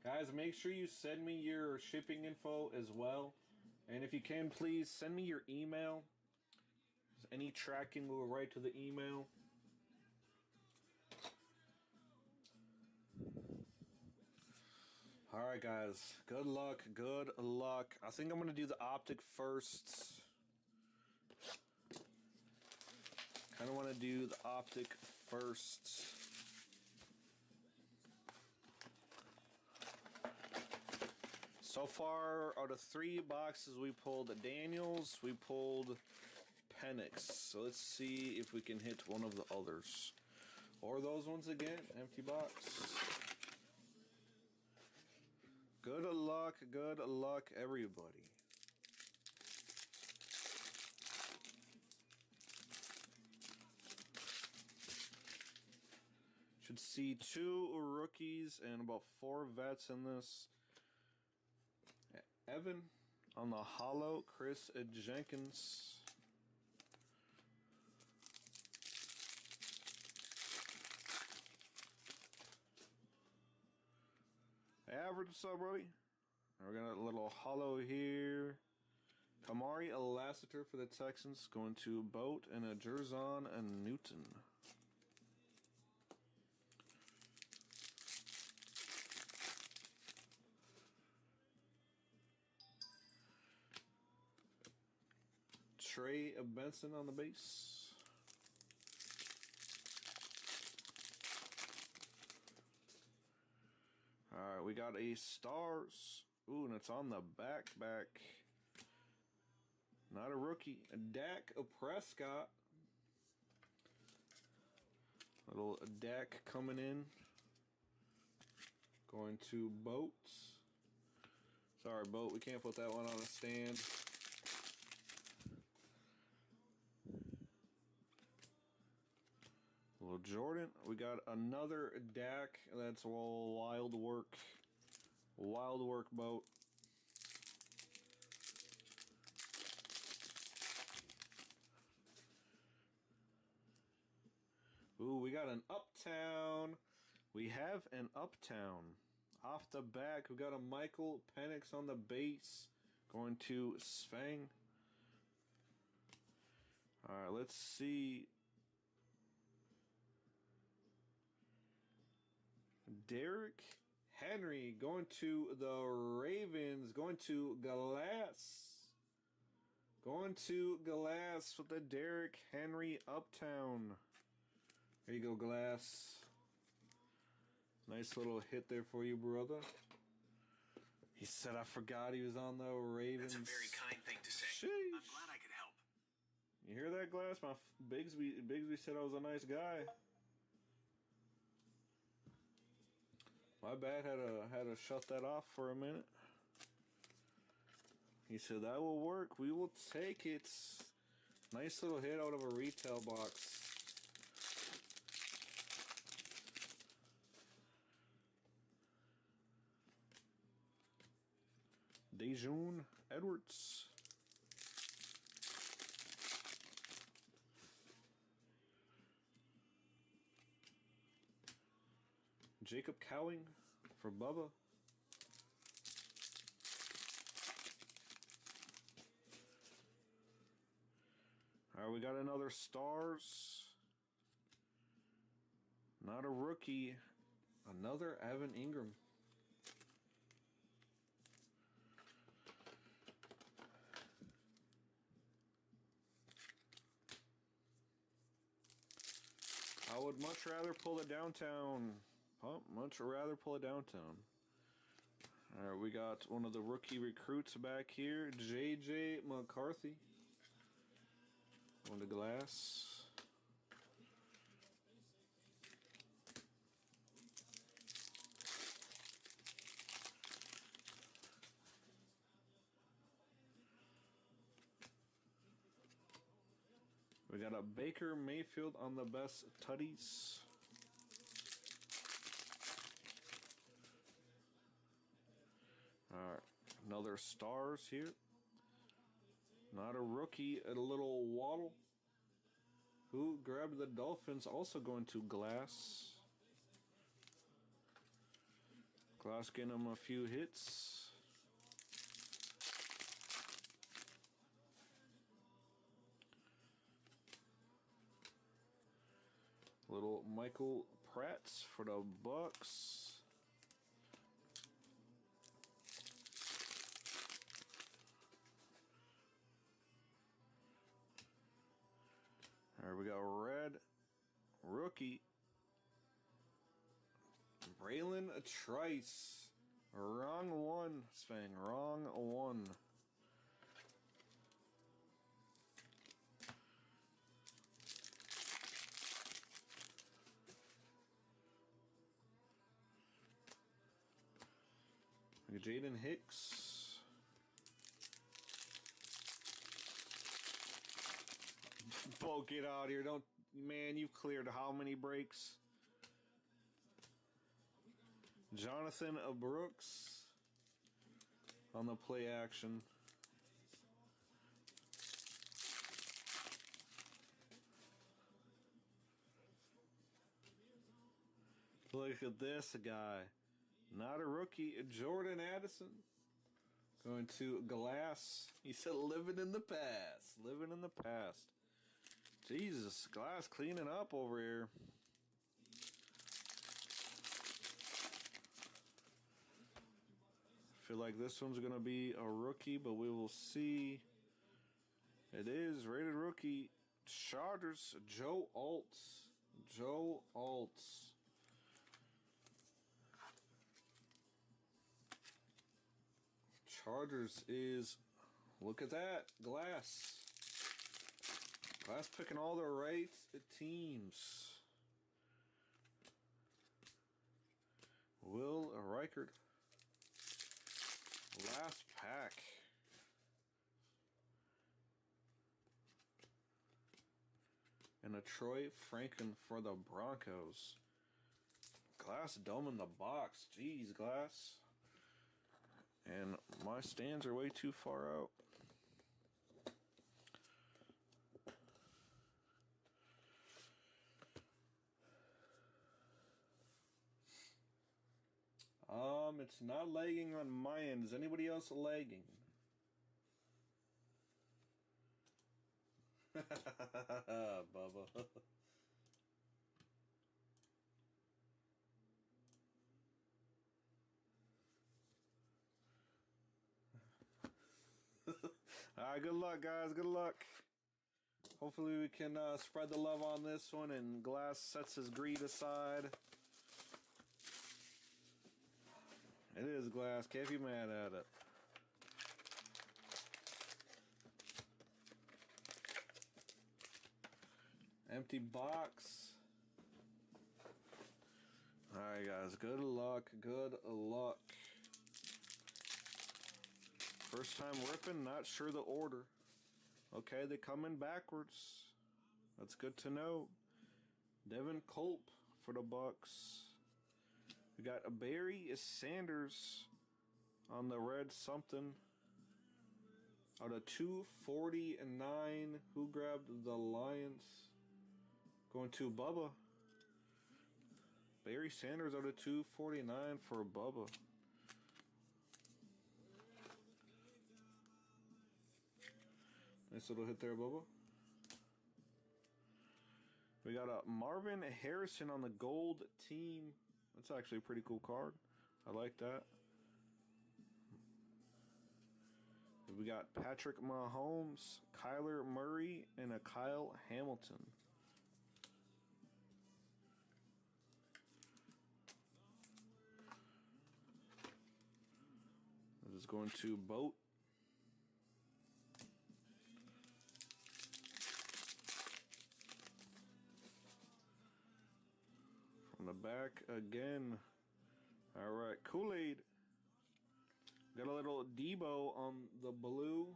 Guys, make sure you send me your shipping info as well. And if you can, please send me your email. Any tracking will go right to the email. Alright guys, good luck, good luck. I think I'm going to do the Optic first. Kind of want to do the Optic first. So far, out of 3 boxes we pulled Daniels, we pulled Penix. So let's see if we can hit one of the others. Or those ones again, empty box. Good luck, everybody. Should see 2 rookies and about 4 vets in this. Evan on the holo, Chris Jenkins. Average, what's up, buddy? We're gonna a little holo here. Kamari Lassiter for the Texans, going to Boat and a Jerzon and Newton. Trey Benson on the base. Alright, we got a Stars. Ooh, and it's on the back. Not a rookie. A Dak Prescott. Little Dak coming in. Going to Boat. Sorry, Boat, we can't put that one on a stand. Little Jordan. We got another Dak. That's all wild work. Wild work, Boat. Ooh, we got an Uptown. We have an Uptown. Off the back, we got a Michael Penix on the base. Going to Svang. Alright, let's see. Derrick Henry going to the Ravens. Going to Glass. Going to Glass with the Derrick Henry Uptown. There you go, Glass. Nice little hit there for you, brother. He said, I forgot he was on the Ravens. That's a very kind thing to say. Sheesh. I'm glad I could help. You hear that, Glass? My Bigsby said I was a nice guy. My bad, had to shut that off for a minute. He said that will work. We will take it. Nice little hit out of a retail box. Dejoun Edwards. Jacob Cowing for Bubba. Alright, we got another Stars. Not a rookie. Another Evan Ingram. I would much rather pull it downtown. Much rather pull it downtown. Alright, we got one of the rookie recruits back here. JJ McCarthy. On the Glass. We got a Baker Mayfield on the best tutties. Alright, another Stars here. Not a rookie, a little Waddle. Who grabbed the Dolphins, also going to Glass. Glass getting him a few hits. Little Michael Pratt for the Bucks. There we go, red rookie. Braylon Trice. Wrong one, Svang. Wrong one. Jaden Hicks. Bo, get out here. Don't, man, you've cleared how many breaks? Jonathan Brooks on the play action. Look at this guy. Not a rookie. Jordan Addison. Going to Glass. He said living in the past. Living in the past. Jesus, Glass cleaning up over here. Feel like this one's going to be a rookie, but we will see. It is rated rookie. Chargers, Joe Alt. Joe Alt. Chargers is, look at that, Glass. Glass picking all the right teams. Will Reichard. Last pack. And a Troy Franken for the Broncos. Glass dome in the box. Jeez, Glass. And my stands are way too far out. It's not lagging on my end. Is anybody else lagging? Bubba. Alright, good luck, guys. Good luck. Hopefully we can spread the love on this one and Glass sets his greed aside. It is Glass. Can't be mad at it. Empty box. Alright, guys. Good luck. Good luck. First time ripping, not sure the order. Okay, they come in backwards. That's good to know. Devin Culp for the Bucks. We got a Barry Sanders on the red something. Out of 249. Who grabbed the Lions? Going to Bubba. Barry Sanders out of 249 for Bubba. Nice little hit there, Bubba. We got a Marvin Harrison on the gold team. That's actually a pretty cool card. I like that. We got Patrick Mahomes, Kyler Murray, and a Kyle Hamilton. This is going to Boat. From the back again. All right, Kool-Aid. Got a little Debo on the blue.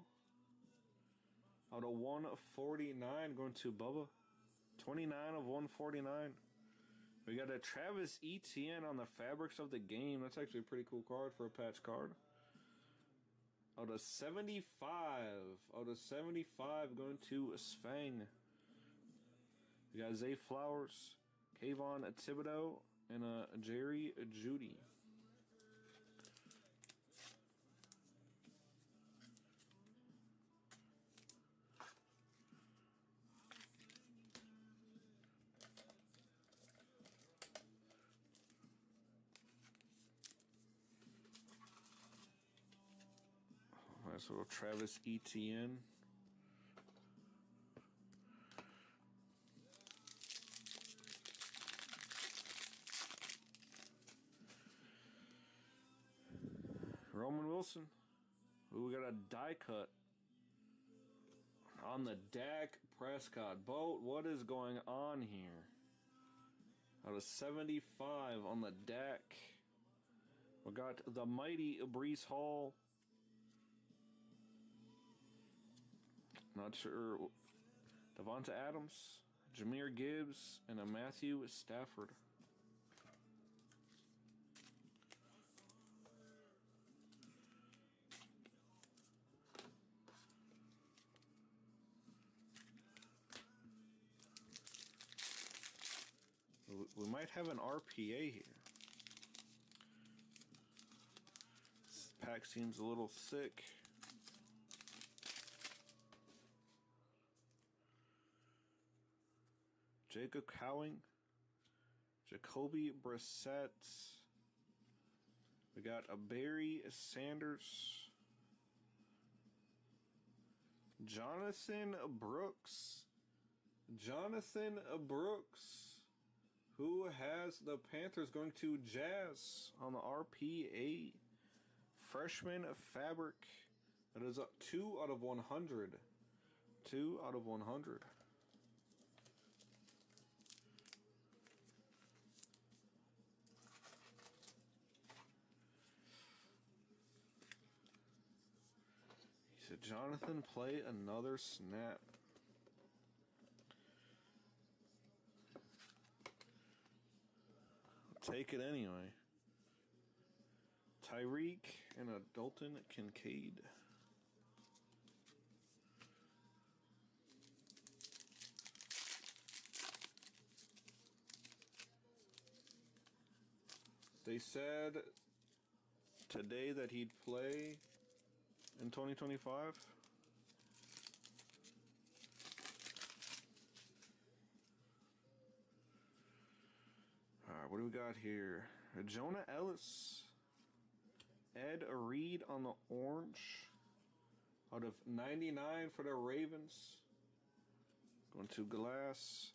Out of 149 going to Bubba. 29 of 149. We got a Travis Etienne on the Fabrics of the Game. That's actually a pretty cool card for a patch card. Out of 75. Out of 75 going to Svang. We got Zay Flowers, Kayvon Thibodeau, and Jerry Jeudy. Nice little Travis Etienne. Roman Wilson. Ooh, we got a die cut on the Dak Prescott. Boat, what is going on here? Out of 75 on the Dak. We got the mighty Breece Hall. Not sure. Devonta Adams, Jahmyr Gibbs, and a Matthew Stafford. We might have an RPA here. This pack seems a little thick. Jacob Cowing, Jacoby Brissett. We got a Barry Sanders, Jonathan Brooks. Jonathan Brooks. Who has the Panthers going to Jazz on the RPA? Freshman Fabric. That is 2 out of 100. 2 out of 100. He said, Jonathan, play another snap. Take it anyway. Tyreek and a Dalton Kincaid. They said today that he'd play in 2025. What do we got here? Jonah Ellis. Ed Reed on the orange. Out of 99 for the Ravens. Going to glass.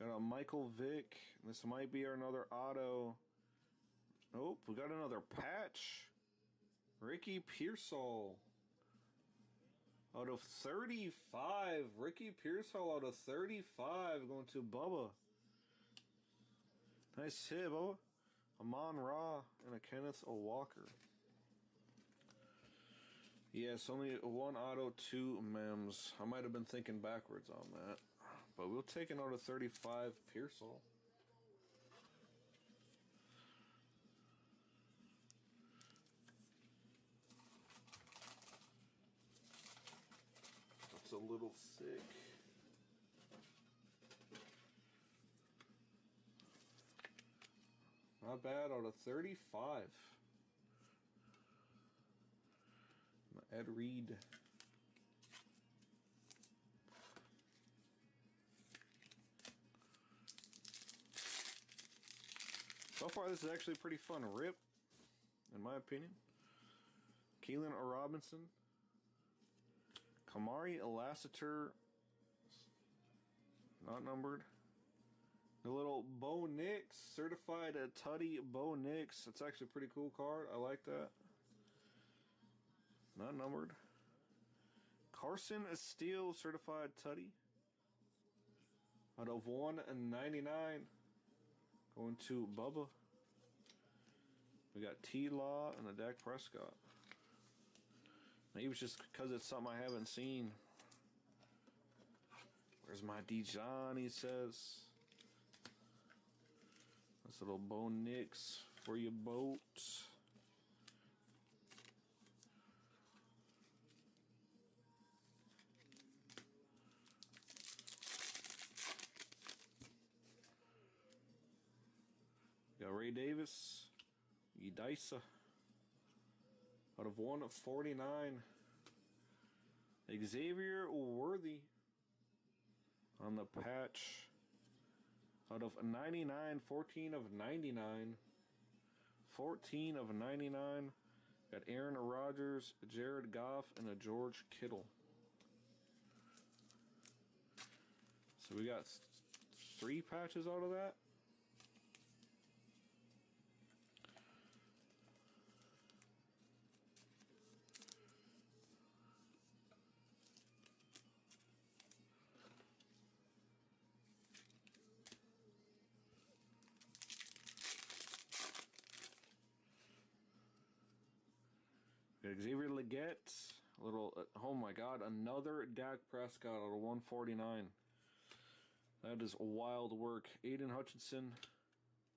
Got a Michael Vick. This might be another auto. Nope, we got another patch. Ricky Pearsall. Out of 35. Ricky Pearsall out of 35. Going to Bubba. Nice hit, Bubba. Amon Ra and a Kenneth Walker. Yes, only 1 auto, 2 mems. I might have been thinking backwards on that. But we'll take an auto 35 Pearsall. That's a little sick. Not bad, out of 35. Ed Reed. So far, this is actually a pretty fun rip, in my opinion. Keelan Robinson. Kamari Lassiter. Not numbered. The little Bo Nix, certified Tutty Bo Nix. That's actually a pretty cool card. I like that. Not numbered. Carson Steele, certified Tutty. Out of 199. Going to Bubba. We got T-Law and the Dak Prescott. Maybe it's just because it's something I haven't seen. Where's my Dijon, he says. This little Bo Nix for your boat. Got Ray Davis, Edaisa, out of 149. Xavier Worthy on the patch. Out of 99, 14 of 99. 14 of 99. Got Aaron Rodgers, Jared Goff, and a George Kittle. So we got 3 patches out of that. Xavier Leggett, oh my God, another Dak Prescott out of 149. That is wild work. Aiden Hutchinson,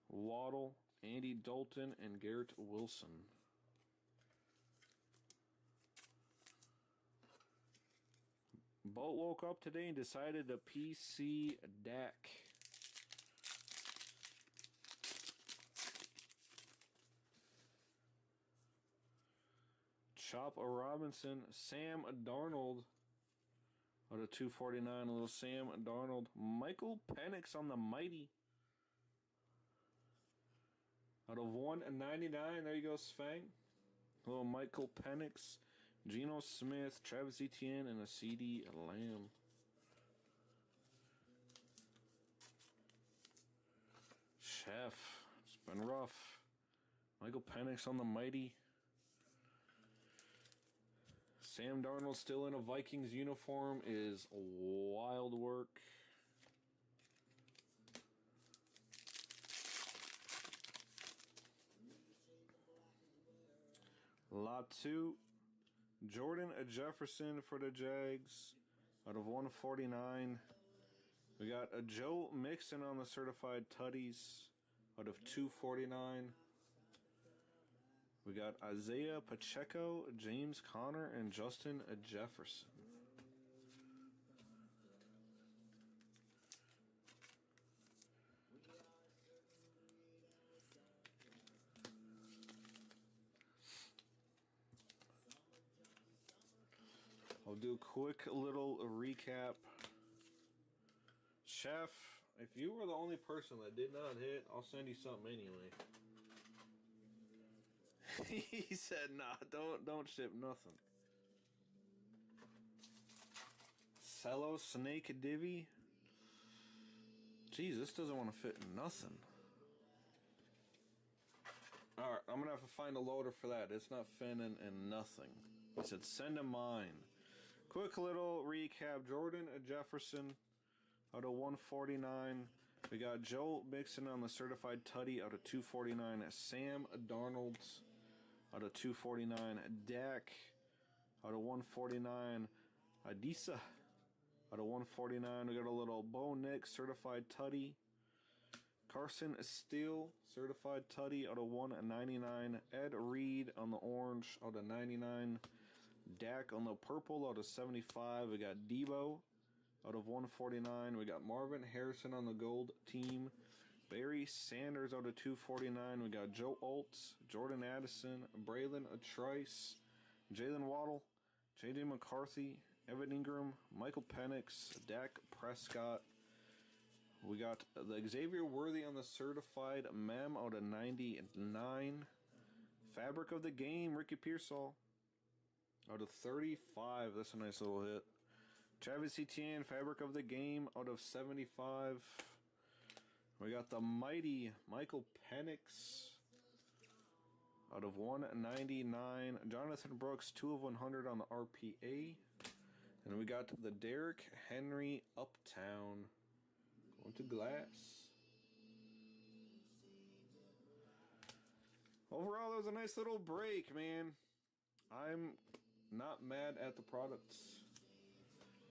Waddle, Andy Dalton, and Garrett Wilson. Boat woke up today and decided to PC Dak. Chop Robinson, Sam Darnold out of 249. A little Sam Darnold. Michael Penix on the Mighty out of 199. There you go, Sfang. A little Michael Penix, Geno Smith, Travis Etienne, and a CD Lamb. Chef, it's been rough. Michael Penix on the Mighty. Sam Darnold still in a Vikings uniform is wild work. Lot 2. Jordan Jefferson for the Jags out of 149. We got a Joe Mixon on the certified tutties out of 249. We got Isaiah Pacheco, James Conner, and Justin Jefferson. I'll do a quick little recap. Chef, if you were the only person that did not hit, I'll send you something anyway. He said, nah, don't ship nothing. Cello Snake Divvy. Jeez, this doesn't want to fit in nothing. Alright, I'm gonna have to find a loader for that. It's not fitting in nothing. He said, send him mine. Quick little recap. Jordan Jefferson out of 149. We got Joe Mixon on the certified tutty out of 249. Sam Darnold out of 249. Dak out of 149. Adisa out of 149. We got a little Bo Nick certified tutty. Carson Steele certified tutty out of 199. Ed Reed on the orange out of 99. Dak on the purple out of 75. We got Debo out of 149. We got Marvin Harrison on the gold team. Barry Sanders out of 249. We got Joe Oltz, Jordan Addison, Braylon Trice, Jalen Waddle, J.J. McCarthy, Evan Ingram, Michael Penix, Dak Prescott. We got the Xavier Worthy on the certified mem out of 99. Fabric of the game, Ricky Pearsall out of 35. That's a nice little hit. Travis Etienne, Fabric of the game out of 75. We got the mighty Michael Penix out of 199. Jonathan Brooks, 2 of 100 on the RPA. And we got the Derrick Henry Uptown going to glass. Overall, it was a nice little break, man. I'm not mad at the products.